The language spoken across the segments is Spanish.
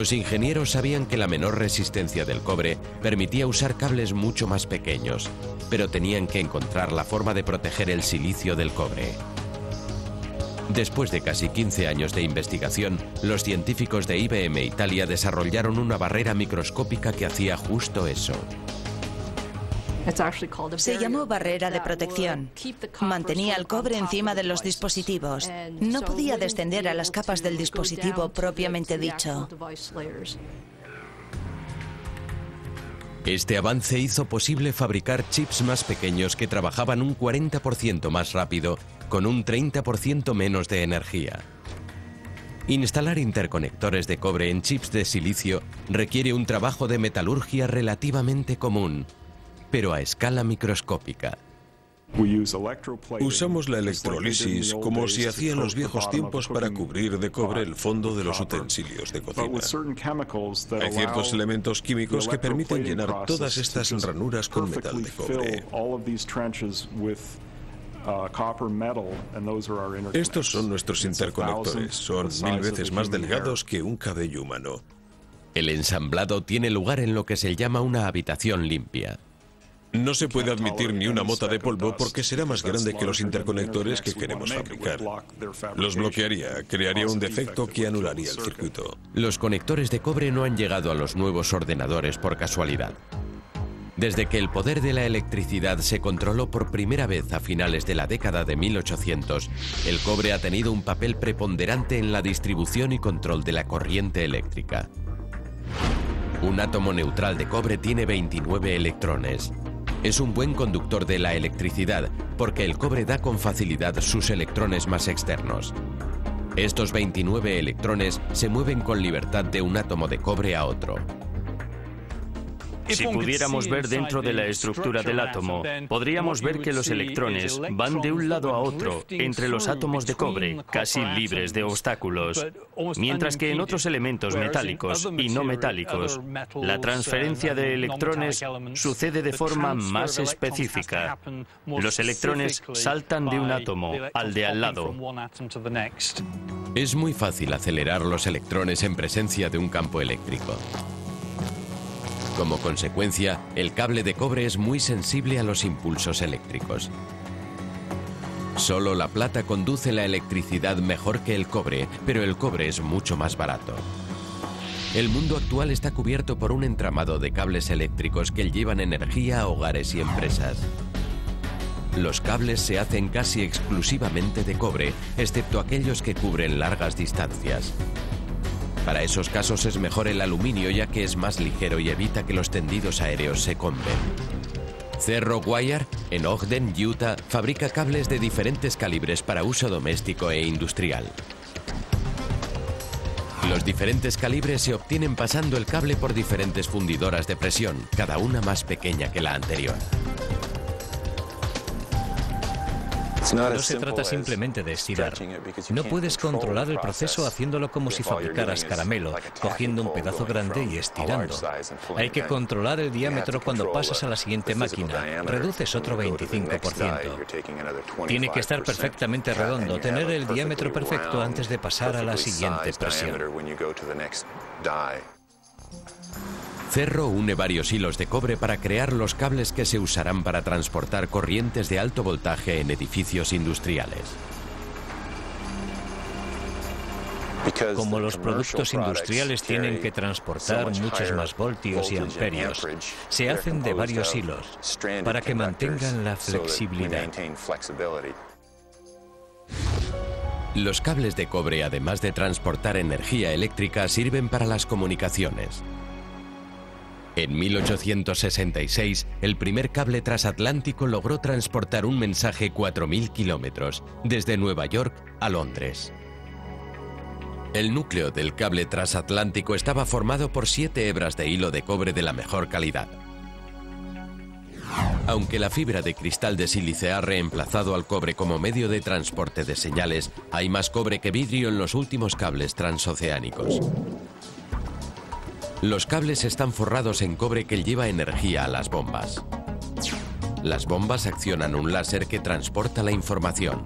Los ingenieros sabían que la menor resistencia del cobre permitía usar cables mucho más pequeños, pero tenían que encontrar la forma de proteger el silicio del cobre. Después de casi 15 años de investigación, los científicos de IBM Italia desarrollaron una barrera microscópica que hacía justo eso. Se llamó barrera de protección. Mantenía el cobre encima de los dispositivos. No podía descender a las capas del dispositivo propiamente dicho. Este avance hizo posible fabricar chips más pequeños que trabajaban un 40% más rápido, con un 30% menos de energía. Instalar interconectores de cobre en chips de silicio requiere un trabajo de metalurgia relativamente común, pero a escala microscópica. Usamos la electrólisis como se hacía en los viejos tiempos para cubrir de cobre el fondo de los utensilios de cocina. Hay ciertos elementos químicos que permiten llenar todas estas ranuras con metal de cobre. Estos son nuestros interconectores. Son 1000 veces más delgados que un cabello humano. El ensamblado tiene lugar en lo que se llama una habitación limpia. No se puede admitir ni una mota de polvo porque será más grande que los interconectores que queremos fabricar. Los bloquearía, crearía un defecto que anularía el circuito. Los conectores de cobre no han llegado a los nuevos ordenadores por casualidad. Desde que el poder de la electricidad se controló por primera vez a finales de la década de 1800, el cobre ha tenido un papel preponderante en la distribución y control de la corriente eléctrica. Un átomo neutral de cobre tiene 29 electrones. Es un buen conductor de la electricidad porque el cobre da con facilidad sus electrones más externos. Estos 29 electrones se mueven con libertad de un átomo de cobre a otro. Si pudiéramos ver dentro de la estructura del átomo, podríamos ver que los electrones van de un lado a otro entre los átomos de cobre, casi libres de obstáculos, mientras que en otros elementos metálicos y no metálicos, la transferencia de electrones sucede de forma más específica. Los electrones saltan de un átomo al de al lado. Es muy fácil acelerar los electrones en presencia de un campo eléctrico. Como consecuencia, el cable de cobre es muy sensible a los impulsos eléctricos. Solo la plata conduce la electricidad mejor que el cobre, pero el cobre es mucho más barato. El mundo actual está cubierto por un entramado de cables eléctricos que llevan energía a hogares y empresas. Los cables se hacen casi exclusivamente de cobre, excepto aquellos que cubren largas distancias. Para esos casos es mejor el aluminio ya que es más ligero y evita que los tendidos aéreos se comben. Cerro Wire, en Ogden, Utah, fabrica cables de diferentes calibres para uso doméstico e industrial. Los diferentes calibres se obtienen pasando el cable por diferentes fundidoras de presión, cada una más pequeña que la anterior. No se trata simplemente de estirar. No puedes controlar el proceso haciéndolo como si fabricaras caramelo, cogiendo un pedazo grande y estirando. Hay que controlar el diámetro cuando pasas a la siguiente máquina. Reduces otro 25%. Tiene que estar perfectamente redondo, tener el diámetro perfecto antes de pasar a la siguiente presión. Cerro une varios hilos de cobre para crear los cables que se usarán para transportar corrientes de alto voltaje en edificios industriales. Como los productos industriales tienen que transportar muchos más voltios y amperios, se hacen de varios hilos para que mantengan la flexibilidad. Los cables de cobre, además de transportar energía eléctrica, sirven para las comunicaciones. En 1866, el primer cable transatlántico logró transportar un mensaje 4000 kilómetros, desde Nueva York a Londres. El núcleo del cable transatlántico estaba formado por 7 hebras de hilo de cobre de la mejor calidad. Aunque la fibra de cristal de sílice ha reemplazado al cobre como medio de transporte de señales, hay más cobre que vidrio en los últimos cables transoceánicos. Los cables están forrados en cobre que lleva energía a las bombas. Las bombas accionan un láser que transporta la información.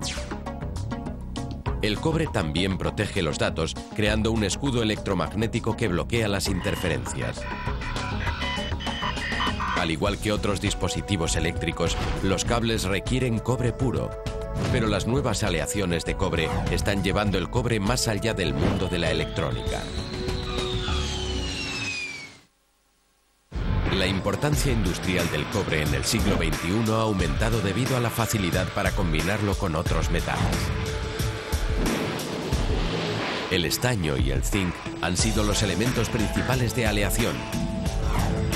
El cobre también protege los datos, creando un escudo electromagnético que bloquea las interferencias. Al igual que otros dispositivos eléctricos, los cables requieren cobre puro. Pero las nuevas aleaciones de cobre están llevando el cobre más allá del mundo de la electrónica. La importancia industrial del cobre en el siglo XXI ha aumentado debido a la facilidad para combinarlo con otros metales. El estaño y el zinc han sido los elementos principales de aleación.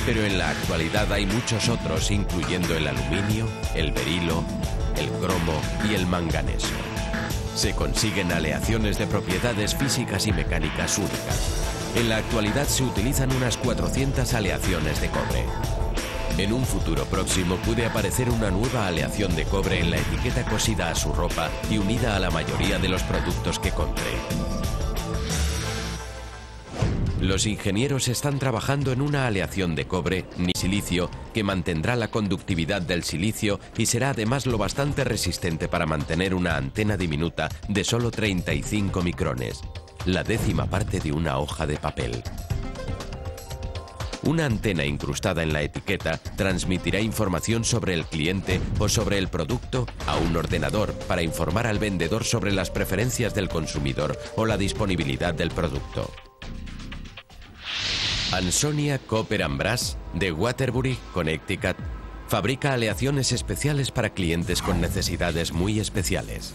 Pero en la actualidad hay muchos otros, incluyendo el aluminio, el berilo, el cromo y el manganeso. Se consiguen aleaciones de propiedades físicas y mecánicas únicas. En la actualidad se utilizan unas 400 aleaciones de cobre. En un futuro próximo puede aparecer una nueva aleación de cobre en la etiqueta cosida a su ropa y unida a la mayoría de los productos que compre. Los ingenieros están trabajando en una aleación de cobre ni silicio que mantendrá la conductividad del silicio y será además lo bastante resistente para mantener una antena diminuta de solo 35 micrones, la 10ª parte de una hoja de papel. Una antena incrustada en la etiqueta transmitirá información sobre el cliente o sobre el producto a un ordenador para informar al vendedor sobre las preferencias del consumidor o la disponibilidad del producto. Ansonia Copper & Brass, de Waterbury, Connecticut, fabrica aleaciones especiales para clientes con necesidades muy especiales.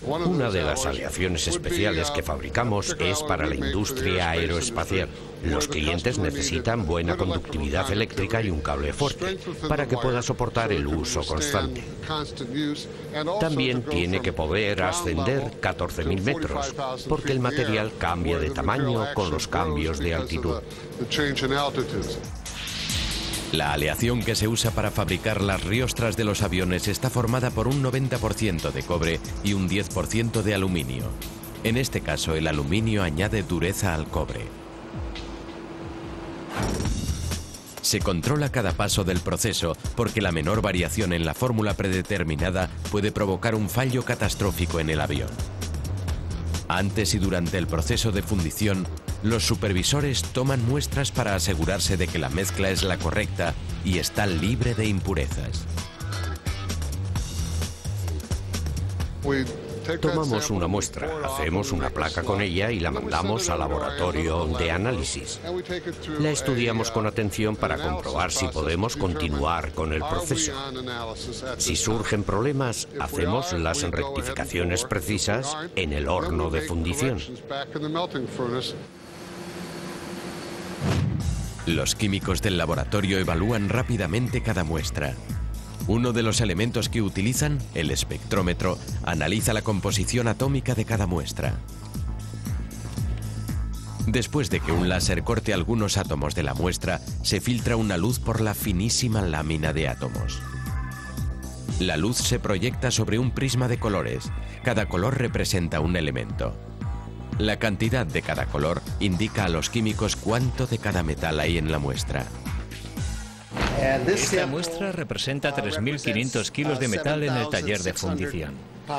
Una de las aleaciones especiales que fabricamos es para la industria aeroespacial. Los clientes necesitan buena conductividad eléctrica y un cable fuerte para que pueda soportar el uso constante. También tiene que poder ascender 14.000 metros, porque el material cambia de tamaño con los cambios de altitud. La aleación que se usa para fabricar las riostras de los aviones está formada por un 90% de cobre y un 10% de aluminio. En este caso, el aluminio añade dureza al cobre. Se controla cada paso del proceso porque la menor variación en la fórmula predeterminada puede provocar un fallo catastrófico en el avión. Antes y durante el proceso de fundición, los supervisores toman muestras para asegurarse de que la mezcla es la correcta y está libre de impurezas. Tomamos una muestra, hacemos una placa con ella y la mandamos al laboratorio de análisis. La estudiamos con atención para comprobar si podemos continuar con el proceso. Si surgen problemas, hacemos las rectificaciones precisas en el horno de fundición. Los químicos del laboratorio evalúan rápidamente cada muestra. Uno de los elementos que utilizan, el espectrómetro, analiza la composición atómica de cada muestra. Después de que un láser corte algunos átomos de la muestra, se filtra una luz por la finísima lámina de átomos. La luz se proyecta sobre un prisma de colores. Cada color representa un elemento. La cantidad de cada color indica a los químicos cuánto de cada metal hay en la muestra. Esta muestra representa 3.500 kilos de metal en el taller de fundición.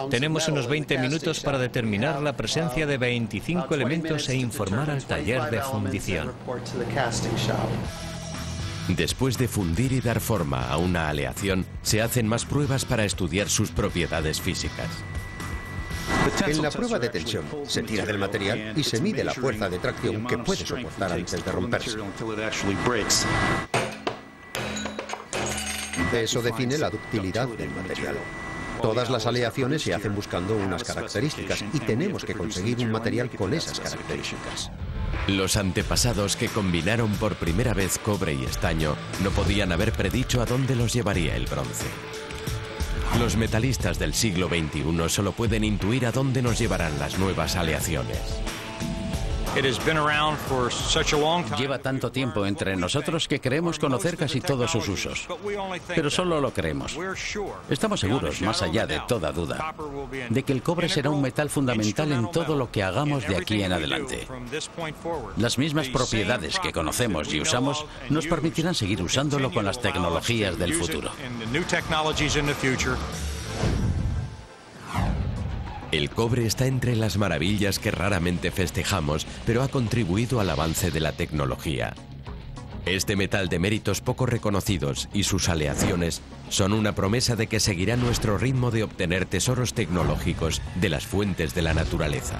Tenemos unos 20 minutos para determinar la presencia de 25 elementos e informar al taller de fundición. Después de fundir y dar forma a una aleación, se hacen más pruebas para estudiar sus propiedades físicas. En la prueba de tensión se tira del material y se mide la fuerza de tracción que puede soportar antes de romperse. Eso define la ductilidad del material. Todas las aleaciones se hacen buscando unas características y tenemos que conseguir un material con esas características. Los antepasados que combinaron por primera vez cobre y estaño no podían haber predicho a dónde los llevaría el bronce. Los metalistas del siglo XXI solo pueden intuir a dónde nos llevarán las nuevas aleaciones. Lleva tanto tiempo entre nosotros que creemos conocer casi todos sus usos, pero solo lo creemos. Estamos seguros, más allá de toda duda, de que el cobre será un metal fundamental en todo lo que hagamos de aquí en adelante. Las mismas propiedades que conocemos y usamos nos permitirán seguir usándolo con las tecnologías del futuro. El cobre está entre las maravillas que raramente festejamos, pero ha contribuido al avance de la tecnología. Este metal de méritos poco reconocidos y sus aleaciones son una promesa de que seguirá nuestro ritmo de obtener tesoros tecnológicos de las fuentes de la naturaleza.